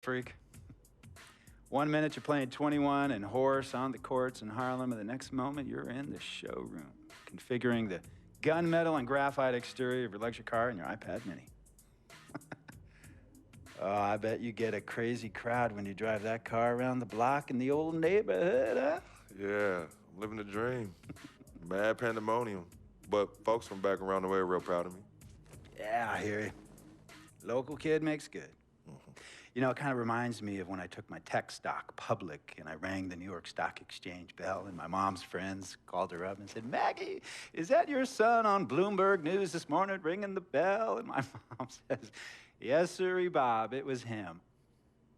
Freak. 1 minute you're playing 21 and horse on the courts in Harlem, and the next moment you're in the showroom, configuring the gunmetal and graphite exterior of your luxury car and your iPad mini. Oh, I bet you get a crazy crowd when you drive that car around the block in the old neighborhood, huh? Yeah, I'm living the dream. Mad pandemonium. But folks from back around the way are real proud of me. Yeah, I hear you. Local kid makes good. You know, it kind of reminds me of when I took my tech stock public and I rang the New York Stock Exchange bell, and my mom's friends called her up and said, "Maggie, is that your son on Bloomberg News this morning ringing the bell?" And my mom says, "Yes, sirree, Bob, it was him."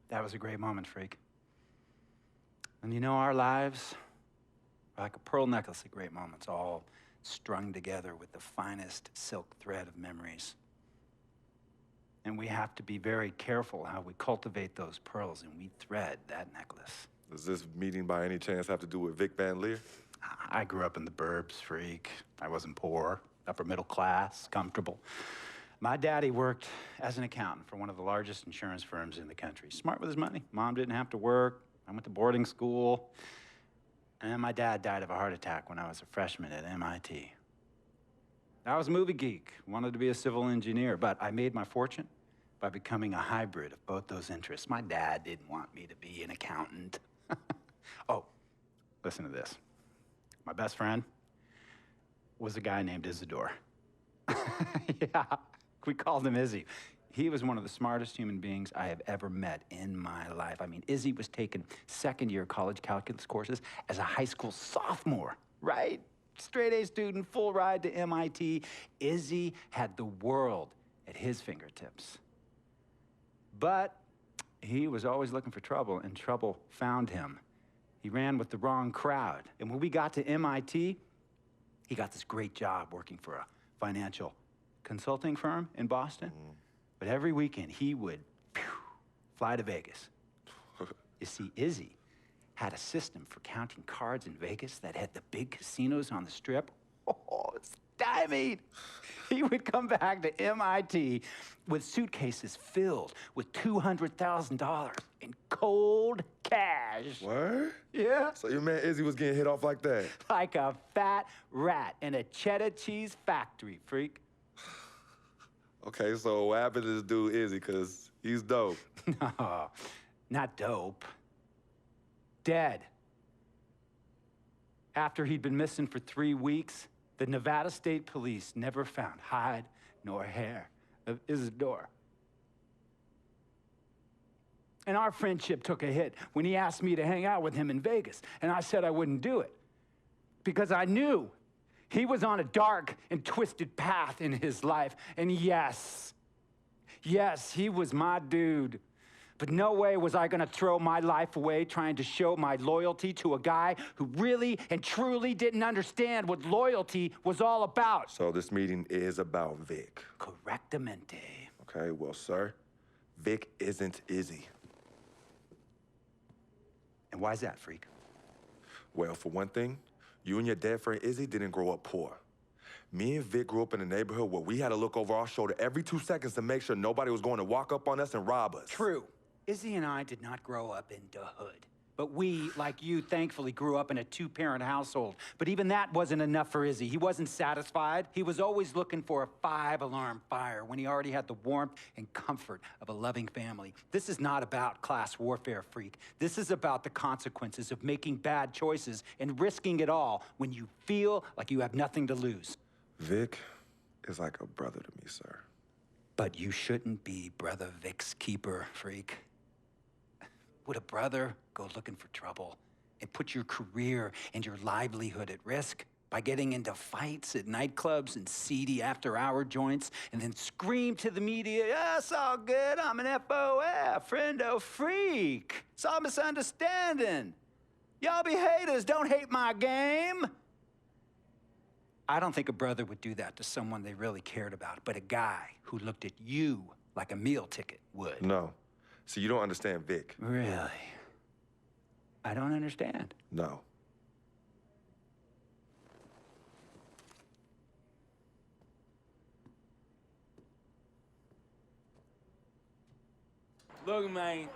That was a great moment, Freak. And you know, our lives are like a pearl necklace of great moments, all strung together with the finest silk thread of memories. And we have to be very careful how we cultivate those pearls and we thread that necklace. Does this meeting by any chance have to do with Vic Van Leer? I grew up in the burbs, Freak. I wasn't poor, upper middle class, comfortable. My daddy worked as an accountant for one of the largest insurance firms in the country. Smart with his money. Mom didn't have to work. I went to boarding school. And my dad died of a heart attack when I was a freshman at MIT. I was a movie geek, wanted to be a civil engineer, but I made my fortune by becoming a hybrid of both those interests. My dad didn't want me to be an accountant. Oh, listen to this. My best friend was a guy named Isidore. Yeah, we called him Izzy. He was one of the smartest human beings I have ever met in my life. I mean, Izzy was taking second-year college calculus courses as a high school sophomore, right? Straight A student, full ride to MIT. Izzy had the world at his fingertips. But he was always looking for trouble, and trouble found him. He ran with the wrong crowd. And when we got to MIT, he got this great job working for a financial consulting firm in Boston. But every weekend, he would fly to Vegas. You see, Izzy had a system for counting cards in Vegas that had the big casinos on the Strip. Oh, stymied. He would come back to MIT with suitcases filled with $200,000 in cold cash. What? Yeah. So your man Izzy was getting hit off like that? Like a fat rat in a cheddar cheese factory, Freak. Okay, so what happened to this dude Izzy? Because he's dope. No, not dope. Dead. After he'd been missing for 3 weeks, the Nevada State Police never found hide nor hair of Isidore. And our friendship took a hit when he asked me to hang out with him in Vegas, and I said I wouldn't do it because I knew he was on a dark and twisted path in his life. And yes, he was my dude. But no way was I gonna throw my life away trying to show my loyalty to a guy who really and truly didn't understand what loyalty was all about. So this meeting is about Vic. Correctamente. Okay, well, sir, Vic isn't Izzy. And why's that, Freak? Well, for one thing, you and your dead friend Izzy didn't grow up poor. Me and Vic grew up in a neighborhood where we had to look over our shoulder every 2 seconds to make sure nobody was going to walk up on us and rob us. True. Izzy and I did not grow up in the hood. But we, like you, thankfully grew up in a two-parent household. But even that wasn't enough for Izzy. He wasn't satisfied. He was always looking for a 5-alarm fire when he already had the warmth and comfort of a loving family. This is not about class warfare, Freak. This is about the consequences of making bad choices and risking it all when you feel like you have nothing to lose. Vic is like a brother to me, sir. But you shouldn't be Brother Vic's keeper, Freak. Would a brother go looking for trouble and put your career and your livelihood at risk by getting into fights at nightclubs and seedy after-hour joints and then scream to the media, "Yeah, it's all good, I'm an FOF, friendo freak. It's all misunderstanding. Y'all be haters, don't hate my game." I don't think a brother would do that to someone they really cared about, but a guy who looked at you like a meal ticket would. No. So you don't understand Vic. Really? I don't understand. No. Look, man,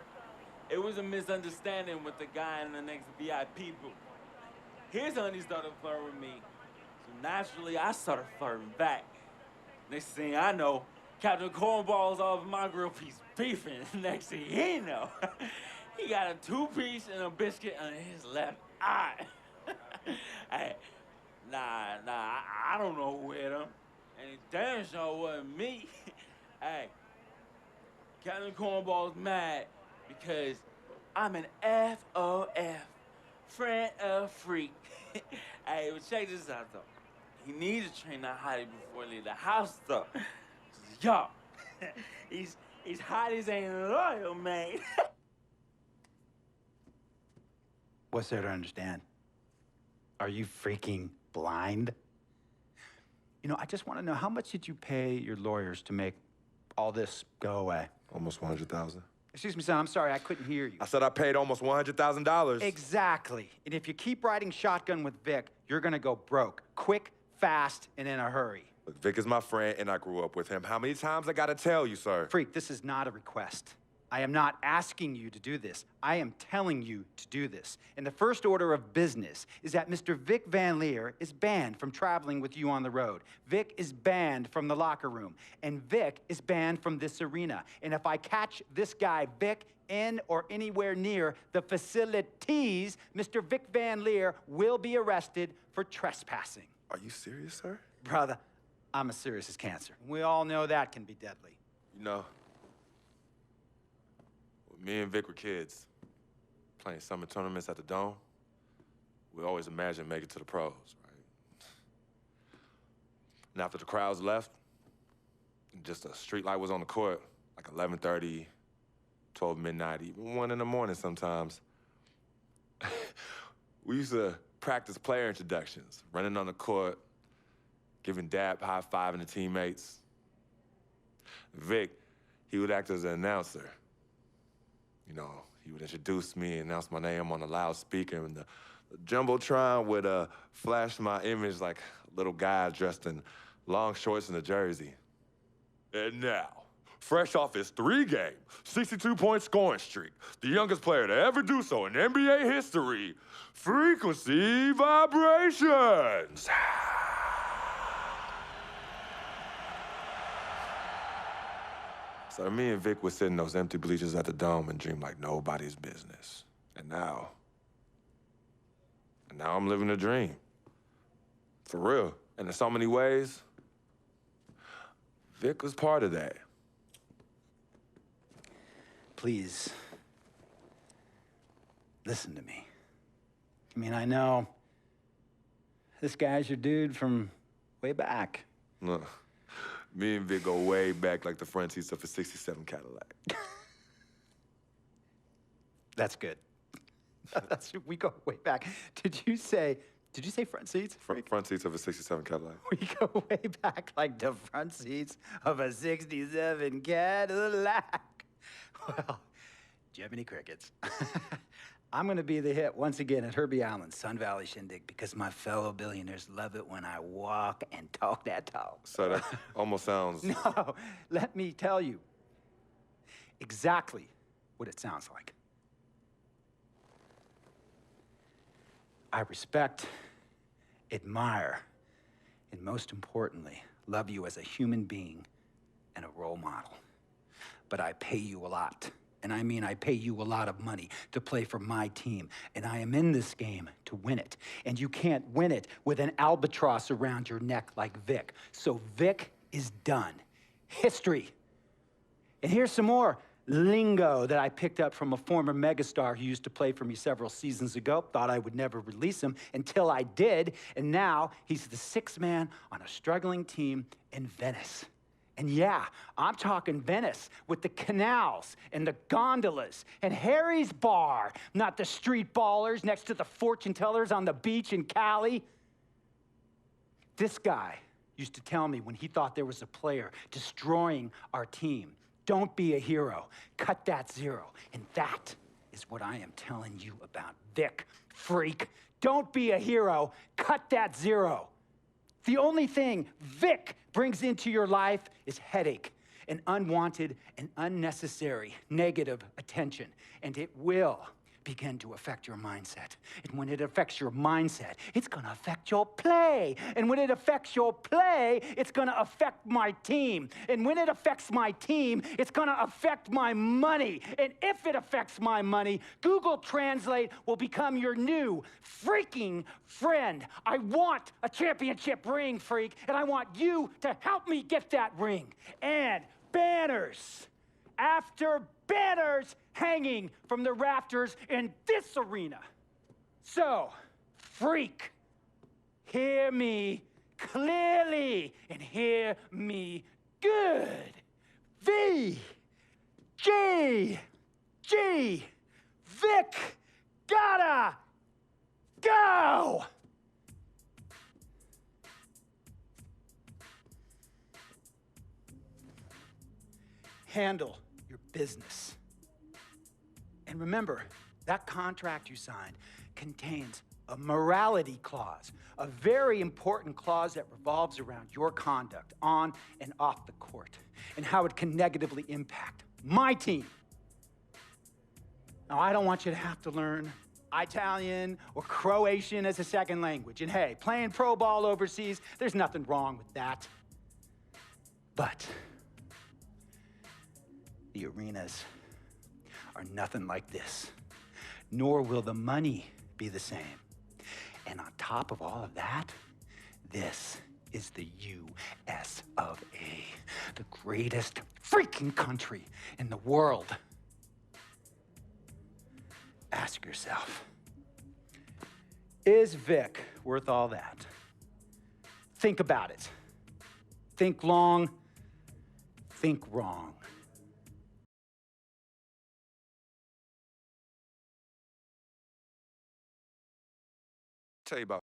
It was a misunderstanding with the guy in the next VIP booth. His honey started flirting with me, so naturally I started flirting back. Next thing I know, Captain Cornball's off my grill piece beefing. Next thing he know, he got a 2-piece and a biscuit on his left eye. Hey, I don't know who hit him. And it damn sure wasn't me. Hey, Captain Cornball's mad because I'm an FOF, friend of freak. Hey, but check this out though. He needs to train that hottie before he leave the house though. Yo, he's hotties ain't loyal, man. What's there to understand? Are you freaking blind? You know, I just want to know, how much did you pay your lawyers to make all this go away? Almost 100,000. Excuse me, son, I'm sorry, I couldn't hear you. I said I paid almost $100,000. Exactly. And if you keep riding shotgun with Vic, you're gonna go broke. Quick, fast, and in a hurry. Look, Vic is my friend, and I grew up with him. How many times I gotta tell you, sir? Freak, this is not a request. I am not asking you to do this. I am telling you to do this. And the first order of business is that Mr. Vic Van Leer is banned from traveling with you on the road. Vic is banned from the locker room. And Vic is banned from this arena. And if I catch this guy, Vic, in or anywhere near the facilities, Mr. Vic Van Leer will be arrested for trespassing. Are you serious, sir? Brother, I'm as serious as cancer. We all know that can be deadly. You know, when me and Vic were kids, playing summer tournaments at the Dome, we always imagined making it to the pros, right? And after the crowds left, just a street light was on the court, like 11:30, 12 midnight, even 1 in the morning sometimes. We used to practice player introductions, running on the court, giving dap, high-fiving the teammates. Vic, he would act as an announcer. You know, he would introduce me and announce my name on the loudspeaker, and the Jumbotron would flash my image like a little guy dressed in long shorts and a jersey. And now, fresh off his 3-game, 62-point scoring streak, the youngest player to ever do so in NBA history, Frequency Vibrations. So me and Vic would sit in those empty bleachers at the Dome and dream like nobody's business. And now I'm living a dream. For real. And in so many ways, Vic was part of that. Please, listen to me. I mean, I know this guy's your dude from way back. Look, me and Vic go way back like the front seats of a 67 Cadillac. That's good. We go way back. Did you say front seats? Front seats of a 67 Cadillac. We go way back like the front seats of a 67 Cadillac. Well, do you have any crickets? I'm gonna be the hit once again at Herbie Allen's Sun Valley Shindig because my fellow billionaires love it when I walk and talk that talk. So that almost sounds... No, let me tell you exactly what it sounds like. I respect, admire, and most importantly, love you as a human being and a role model. But I pay you a lot. And I mean, I pay you a lot of money to play for my team. And I am in this game to win it. And you can't win it with an albatross around your neck like Vic. So Vic is done. History. And here's some more lingo that I picked up from a former megastar who used to play for me several seasons ago. Thought I would never release him until I did. And now he's the 6th man on a struggling team in Venice. And yeah, I'm talking Venice with the canals and the gondolas and Harry's Bar, not the street ballers next to the fortune tellers on the beach in Cali. This guy used to tell me when he thought there was a player destroying our team, don't be a hero, cut that zero. And that is what I am telling you about Vic, freak. Don't be a hero, cut that zero. The only thing Vic brings into your life is headache and unwanted and unnecessary negative attention, and it will begin to affect your mindset. And when it affects your mindset, it's gonna affect your play. And when it affects your play, it's gonna affect my team. And when it affects my team, it's gonna affect my money. And if it affects my money, Google Translate will become your new freaking friend. I want a championship ring, freak, and I want you to help me get that ring. And banners after banners hanging from the rafters in this arena. So, freak, hear me clearly and hear me good. V, G, Vic, gotta go! Handle your business. And remember, that contract you signed contains a morality clause, a very important clause that revolves around your conduct on and off the court, and how it can negatively impact my team. Now, I don't want you to have to learn Italian or Croatian as a second language. And hey, playing pro ball overseas, there's nothing wrong with that. But the arenas are nothing like this, nor will the money be the same. And on top of all of that, this is the US of A, the greatest freaking country in the world. Ask yourself, is Vic worth all that? Think about it. Think long, think wrong. Tell you about